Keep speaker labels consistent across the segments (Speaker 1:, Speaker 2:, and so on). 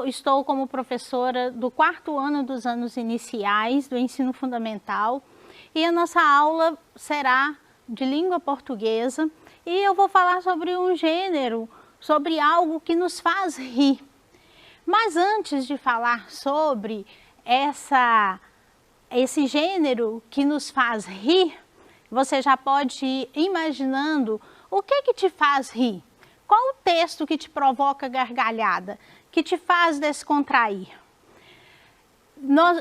Speaker 1: Estou como professora do 4º ano dos anos iniciais do ensino fundamental e a nossa aula será de língua portuguesa e eu vou falar sobre um gênero, sobre algo que nos faz rir. Mas antes de falar sobre esse gênero que nos faz rir, você já pode ir imaginando o que te faz rir. Qual o texto que te provoca gargalhada, que te faz descontrair?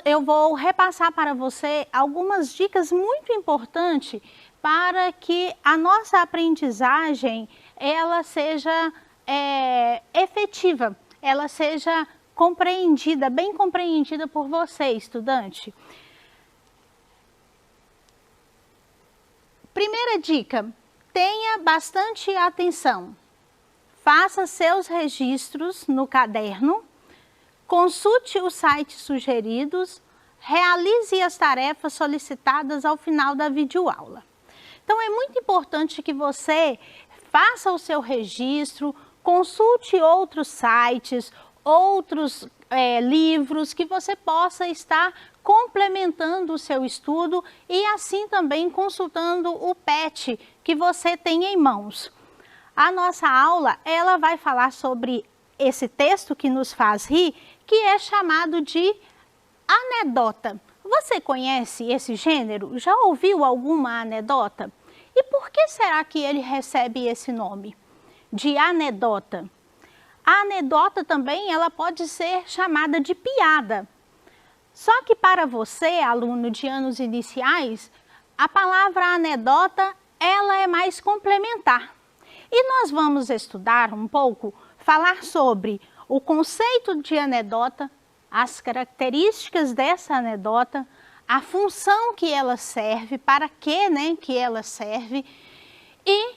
Speaker 1: Eu vou repassar para você algumas dicas muito importantes para que a nossa aprendizagem ela seja efetiva, ela seja compreendida, bem compreendida por você, estudante. Primeira dica, tenha bastante atenção. Faça seus registros no caderno, consulte os sites sugeridos, realize as tarefas solicitadas ao final da videoaula. Então é muito importante que você faça o seu registro, consulte outros sites, outros livros que você possa estar complementando o seu estudo e assim também consultando o PET que você tem em mãos. A nossa aula, ela vai falar sobre esse texto que nos faz rir, que é chamado de anedota. Você conhece esse gênero? Já ouviu alguma anedota? E por que será que ele recebe esse nome de anedota? A anedota também, ela pode ser chamada de piada. Só que para você, aluno de anos iniciais, a palavra anedota, ela é mais complementar. E nós vamos estudar um pouco, falar sobre o conceito de anedota, as características dessa anedota, a função que ela serve, para que ela serve e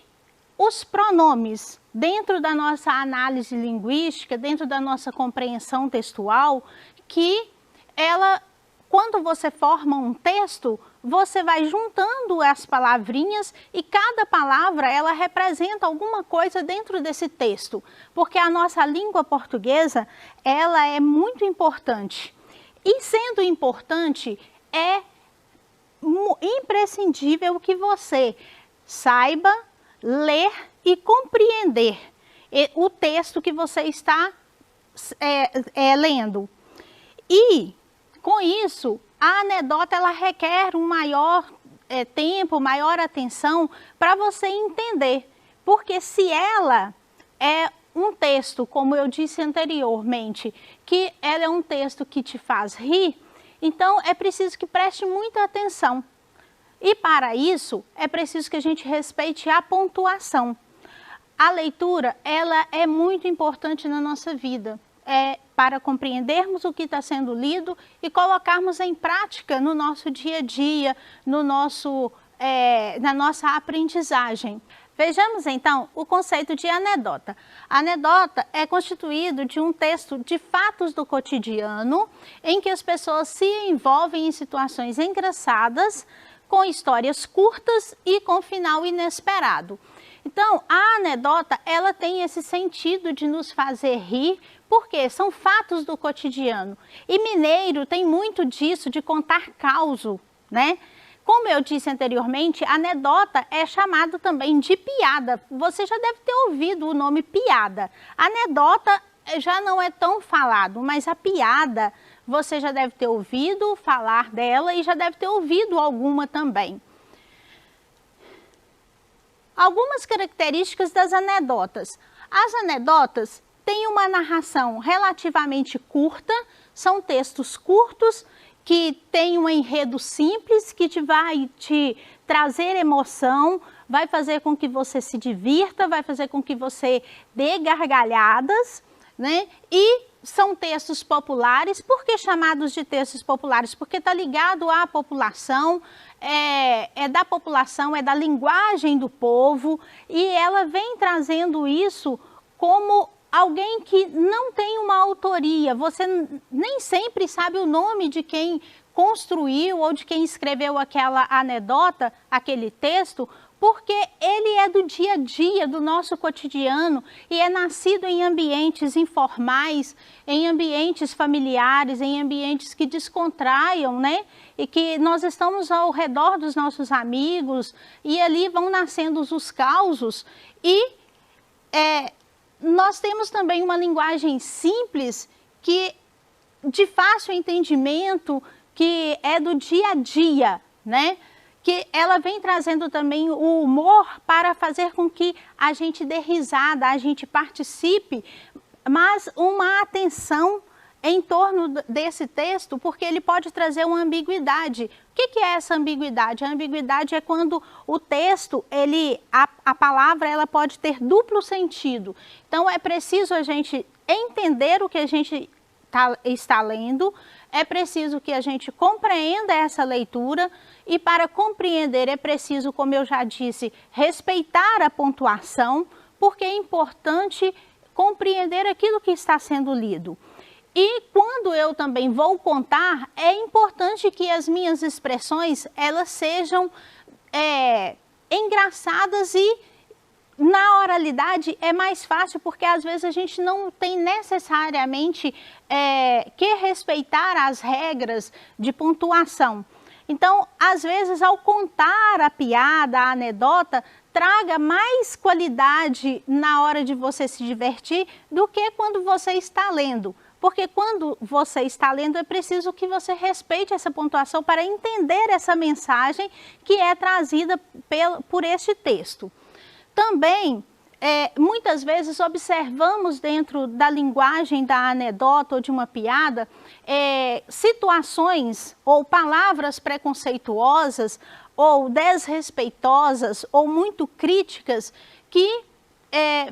Speaker 1: os pronomes. Dentro da nossa análise linguística, dentro da nossa compreensão textual, que quando você forma um texto, você vai juntando as palavrinhas e cada palavra ela representa alguma coisa dentro desse texto, porque a nossa língua portuguesa ela é muito importante e sendo importante é imprescindível que você saiba ler e compreender o texto que você está lendo. E com isso, a anedota ela requer um maior tempo, maior atenção para você entender. Porque se ela é um texto, como eu disse anteriormente, que ela é um texto que te faz rir, então é preciso que preste muita atenção. E para isso, é preciso que a gente respeite a pontuação. A leitura, ela é muito importante na nossa vida. Para compreendermos o que está sendo lido e colocarmos em prática no nosso dia a dia, na nossa aprendizagem. Vejamos então o conceito de anedota. A anedota é constituído de um texto de fatos do cotidiano, em que as pessoas se envolvem em situações engraçadas, com histórias curtas e com final inesperado. Então, a anedota, ela tem esse sentido de nos fazer rir, porque são fatos do cotidiano. E mineiro tem muito disso, de contar causo, né? Como eu disse anteriormente, anedota é chamado também de piada. Você já deve ter ouvido o nome piada. Anedota já não é tão falado, mas a piada você já deve ter ouvido falar dela e já deve ter ouvido alguma também. Algumas características das anedotas. As anedotas têm uma narração relativamente curta, são textos curtos que têm um enredo simples, que vai te trazer emoção, vai fazer com que você se divirta, vai fazer com que você dê gargalhadas, né? E são textos populares. Por que chamados de textos populares? Porque está ligado à população, é da população, é da linguagem do povo, e ela vem trazendo isso como alguém que não tem uma autoria. Você nem sempre sabe o nome de quem construiu ou de quem escreveu aquela anedota, aquele texto, porque ele é do dia a dia, do nosso cotidiano, e é nascido em ambientes informais, em ambientes familiares, em ambientes que descontraiam, né? E que nós estamos ao redor dos nossos amigos, e ali vão nascendo os causos, e nós temos também uma linguagem simples, que de fácil entendimento, que é do dia a dia, né? Que ela vem trazendo também o humor para fazer com que a gente dê risada, a gente participe, mas uma atenção em torno desse texto, porque ele pode trazer uma ambiguidade. O que é essa ambiguidade? A ambiguidade é quando o texto, a palavra, ela pode ter duplo sentido. Então é preciso a gente entender o que a gente está lendo, é preciso que a gente compreenda essa leitura, e para compreender é preciso, como eu já disse, respeitar a pontuação, porque é importante compreender aquilo que está sendo lido. E quando eu também vou contar, é importante que as minhas expressões, elas sejam engraçadas, e na oralidade é mais fácil, porque às vezes a gente não tem necessariamente que respeitar as regras de pontuação. Então, às vezes, ao contar a piada, a anedota, traga mais qualidade na hora de você se divertir do que quando você está lendo. Porque quando você está lendo, é preciso que você respeite essa pontuação para entender essa mensagem que é trazida por este texto. Também, muitas vezes observamos dentro da linguagem da anedota ou de uma piada, situações ou palavras preconceituosas ou desrespeitosas ou muito críticas que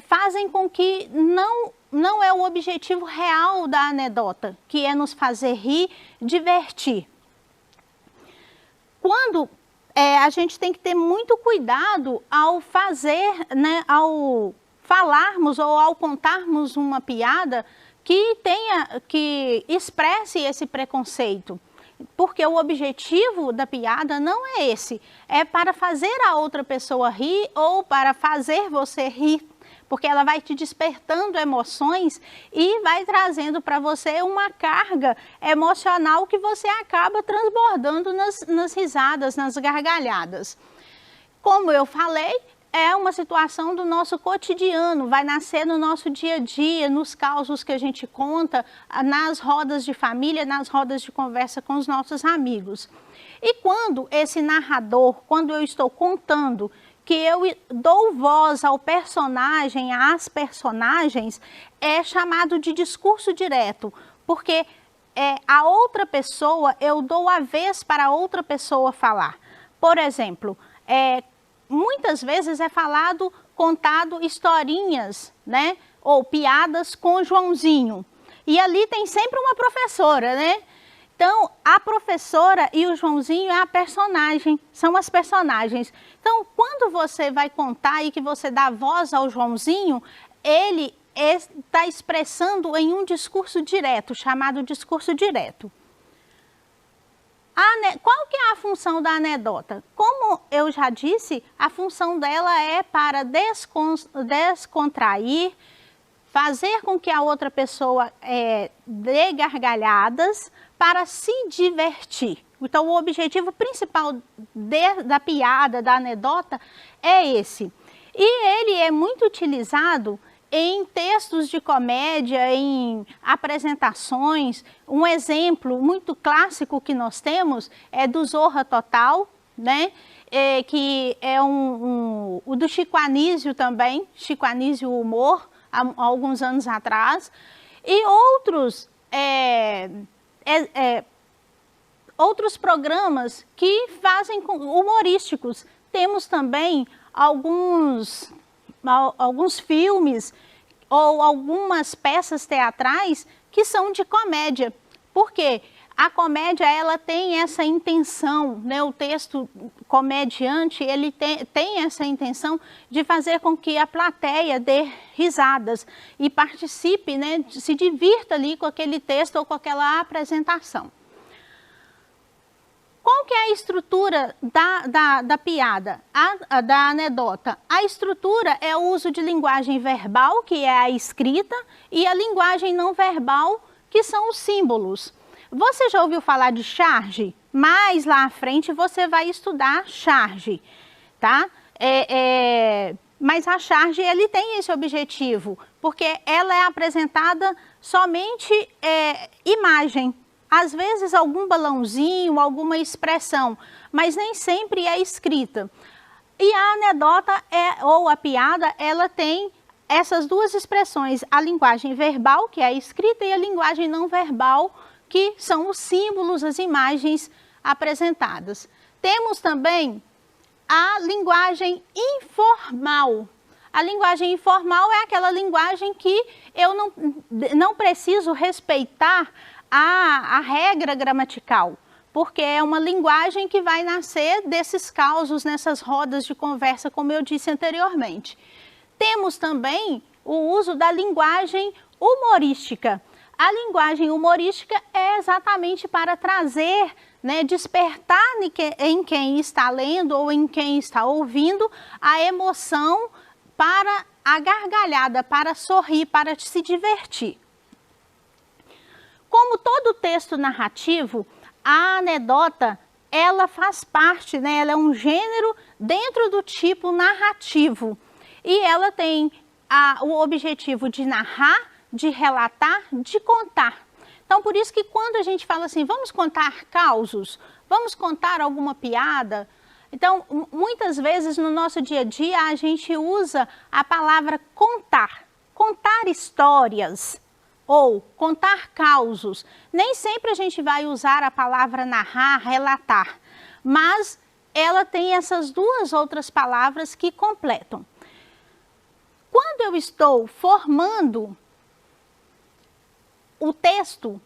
Speaker 1: fazem com que não é o objetivo real da anedota, que é nos fazer rir, divertir. Quando a gente tem que ter muito cuidado ao fazer, né, ao falarmos ou ao contarmos uma piada que expresse esse preconceito. Porque o objetivo da piada não é esse, é para fazer a outra pessoa rir ou para fazer você rir, porque ela vai te despertando emoções e vai trazendo para você uma carga emocional que você acaba transbordando nas risadas, nas gargalhadas. Como eu falei, é uma situação do nosso cotidiano, vai nascer no nosso dia a dia, nos causos que a gente conta, nas rodas de família, nas rodas de conversa com os nossos amigos. E quando esse narrador, quando eu estou contando, que eu dou voz ao personagem, às personagens, é chamado de discurso direto, porque a outra pessoa, eu dou a vez para a outra pessoa falar. Por exemplo, muitas vezes é contado historinhas, né, ou piadas com Joãozinho, e ali tem sempre uma professora, né? Então, a professora e o Joãozinho é a personagem, são as personagens. Então, quando você vai contar e que você dá voz ao Joãozinho, ele está expressando em um discurso direto, chamado discurso direto. Qual que é a função da anedota? Como eu já disse, a função dela é para descontrair, fazer com que a outra pessoa dê gargalhadas, para se divertir. Então, o objetivo principal da piada, da anedota, é esse. E ele é muito utilizado em textos de comédia, em apresentações. Um exemplo muito clássico que nós temos é do Zorra Total, né? Que é o do Chico Anísio também, Chico Anísio Humor, há alguns anos atrás. E outros programas que fazem humorísticos. Temos também alguns filmes ou algumas peças teatrais que são de comédia. Por quê? A comédia, ela tem essa intenção, né? O texto comediante, ele tem essa intenção de fazer com que a plateia dê risadas e participe, né? Se divirta ali com aquele texto ou com aquela apresentação. Qual que é a estrutura da piada, da anedota? A estrutura é o uso de linguagem verbal, que é a escrita, e a linguagem não verbal, que são os símbolos. Você já ouviu falar de charge? Mais lá à frente você vai estudar charge, tá? Mas a charge, ele tem esse objetivo, porque ela é apresentada somente imagem. Às vezes algum balãozinho, alguma expressão, mas nem sempre é escrita. E a anedota ou a piada, ela tem essas duas expressões, a linguagem verbal, que é a escrita, e a linguagem não verbal, que são os símbolos, as imagens apresentadas. Temos também a linguagem informal. A linguagem informal é aquela linguagem que eu não preciso respeitar a regra gramatical, porque é uma linguagem que vai nascer desses causos, nessas rodas de conversa, como eu disse anteriormente. Temos também o uso da linguagem humorística. A linguagem humorística é exatamente para trazer, né, despertar em quem está lendo ou em quem está ouvindo a emoção para a gargalhada, para sorrir, para se divertir. Como todo texto narrativo, a anedota, ela faz parte, né, ela é um gênero dentro do tipo narrativo. E ela tem o objetivo de narrar, de relatar, de contar. Então, por isso que quando a gente fala assim, vamos contar causos, vamos contar alguma piada. Então, muitas vezes no nosso dia a dia a gente usa a palavra contar, contar histórias ou contar causos. Nem sempre a gente vai usar a palavra narrar, relatar, mas ela tem essas duas outras palavras que completam. Quando eu estou formando o texto,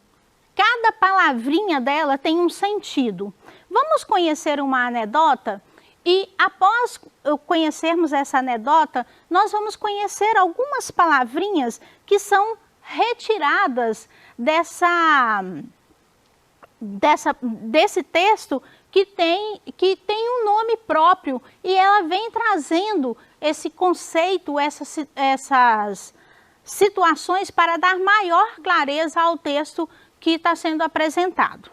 Speaker 1: cada palavrinha dela tem um sentido. Vamos conhecer uma anedota e após conhecermos essa anedota, nós vamos conhecer algumas palavrinhas que são retiradas desse texto que tem um nome próprio e ela vem trazendo esse conceito, essas situações para dar maior clareza ao texto que está sendo apresentado.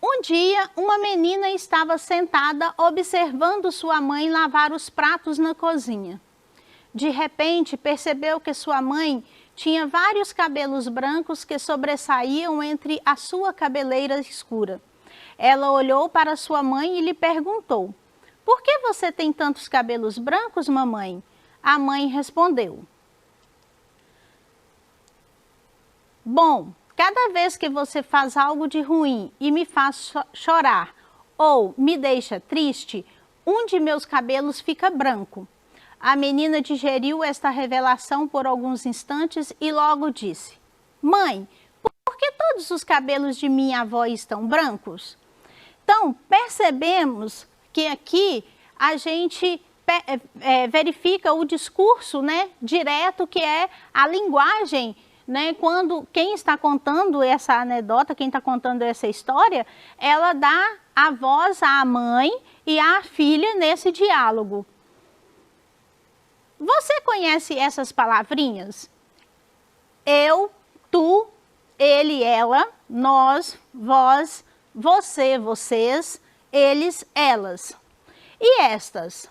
Speaker 1: Um dia, uma menina estava sentada observando sua mãe lavar os pratos na cozinha. De repente, percebeu que sua mãe tinha vários cabelos brancos que sobressaíam entre a sua cabeleira escura. Ela olhou para sua mãe e lhe perguntou: "Por que você tem tantos cabelos brancos, mamãe?" A mãe respondeu: "Bom, cada vez que você faz algo de ruim e me faz chorar ou me deixa triste, um de meus cabelos fica branco." A menina digeriu esta revelação por alguns instantes e logo disse: "Mãe, por que todos os cabelos de minha avó estão brancos?" Então, percebemos que aqui a gente verifica o discurso, né, direto, que é a linguagem, né, quando quem está contando essa anedota, quem está contando essa história, ela dá a voz à mãe e à filha nesse diálogo. Você conhece essas palavrinhas? Eu, tu, ele, ela, nós, vós, você, vocês, eles, elas. E estas?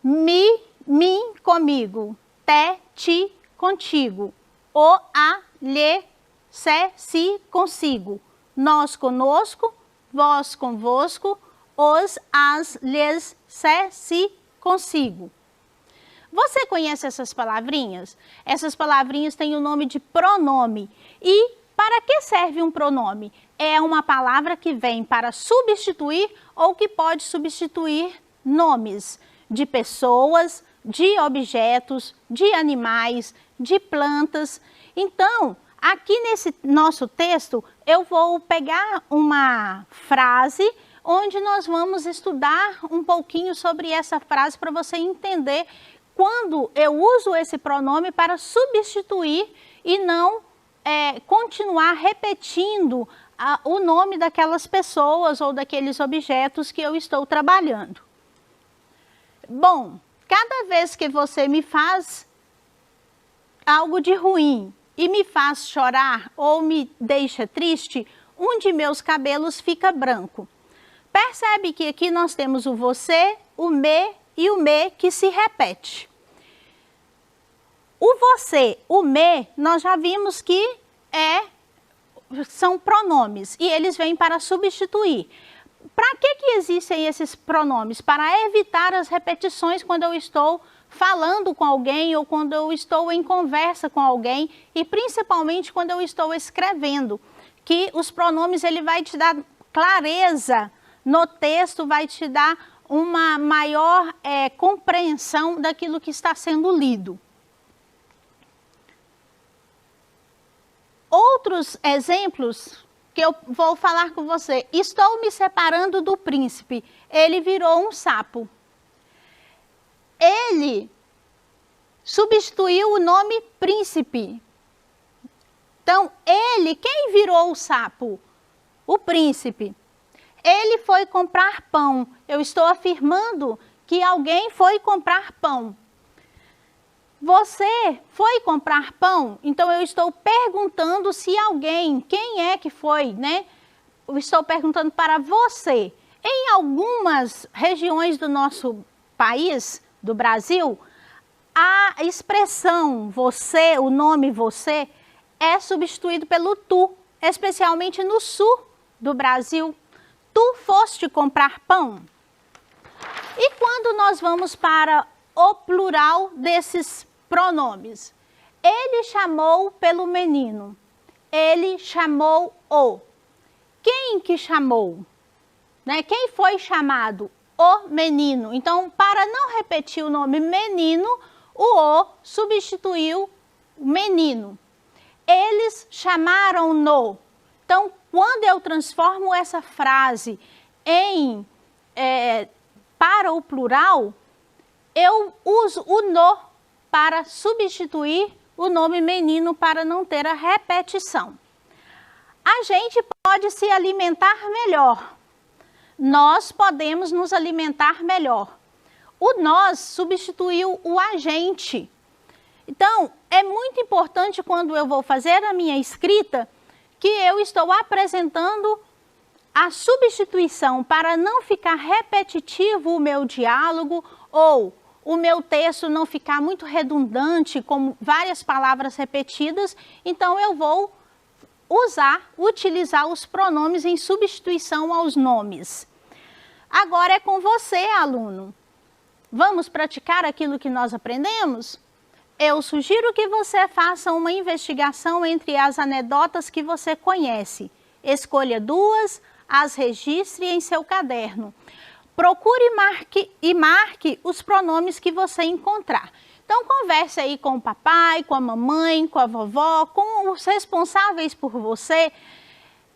Speaker 1: Mi, mim, comigo. Te, ti, contigo. O, a, lhe, se, si, consigo. Nós, conosco. Vós, convosco. Os, as, lhes, se, si, consigo. Você conhece essas palavrinhas? Essas palavrinhas têm o nome de pronome. E para que serve um pronome? É uma palavra que vem para substituir ou que pode substituir nomes de pessoas, de objetos, de animais, de plantas. Então, aqui nesse nosso texto, eu vou pegar uma frase onde nós vamos estudar um pouquinho sobre essa frase para você entender quando eu uso esse pronome para substituir e não continuar repetindo o nome daquelas pessoas ou daqueles objetos que eu estou trabalhando. Bom, cada vez que você me faz algo de ruim e me faz chorar ou me deixa triste, um de meus cabelos fica branco. Percebe que aqui nós temos o você, o me e o me que se repete. O você, o me, nós já vimos que são pronomes e eles vêm para substituir. Para que existem esses pronomes? Para evitar as repetições quando eu estou falando com alguém ou quando eu estou em conversa com alguém e principalmente quando eu estou escrevendo, que os pronomes ele vai te dar clareza no texto, vai te dar uma maior compreensão daquilo que está sendo lido. Outros exemplos que eu vou falar com você. Estou me separando do príncipe. Ele virou um sapo. Ele substituiu o nome príncipe. Então, quem virou o sapo? O príncipe. Ele foi comprar pão. Eu estou afirmando que alguém foi comprar pão. Você foi comprar pão? Então eu estou perguntando se alguém, quem é que foi, né? Eu estou perguntando para você. Em algumas regiões do nosso país, do Brasil, a expressão você, o nome você, é substituído pelo tu, especialmente no sul do Brasil. Tu foste comprar pão? E quando nós vamos para o plural desses pronomes? Ele chamou pelo menino. Ele chamou o. Quem que chamou? Né? Quem foi chamado? O menino. Então, para não repetir o nome menino, o substituiu o menino. Eles chamaram-no. Então, quando eu transformo essa frase para o plural, eu uso o no para substituir o nome menino para não ter a repetição. A gente pode se alimentar melhor. Nós podemos nos alimentar melhor. O nós substituiu o a gente. Então, é muito importante quando eu vou fazer a minha escrita que eu estou apresentando a substituição para não ficar repetitivo o meu diálogo ou o meu texto não ficar muito redundante, com várias palavras repetidas. Então, eu vou utilizar os pronomes em substituição aos nomes. Agora é com você, aluno. Vamos praticar aquilo que nós aprendemos? Eu sugiro que você faça uma investigação entre as anedotas que você conhece. Escolha 2, as registre em seu caderno. Procure e marque os pronomes que você encontrar. Então, converse aí com o papai, com a mamãe, com a vovó, com os responsáveis por você,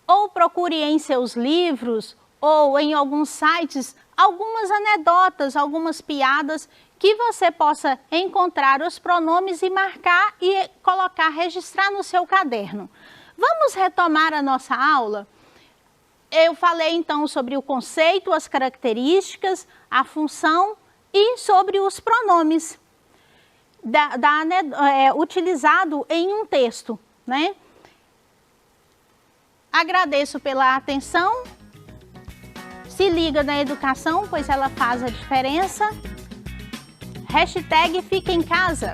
Speaker 1: ou procure em seus livros ou em alguns sites algumas anedotas, algumas piadas que você possa encontrar os pronomes e marcar e colocar, registrar no seu caderno. Vamos retomar a nossa aula? Eu falei então sobre o conceito, as características, a função e sobre os pronomes utilizado em um texto, né? Agradeço pela atenção. Se liga na educação, pois ela faz a diferença. #Fica em casa.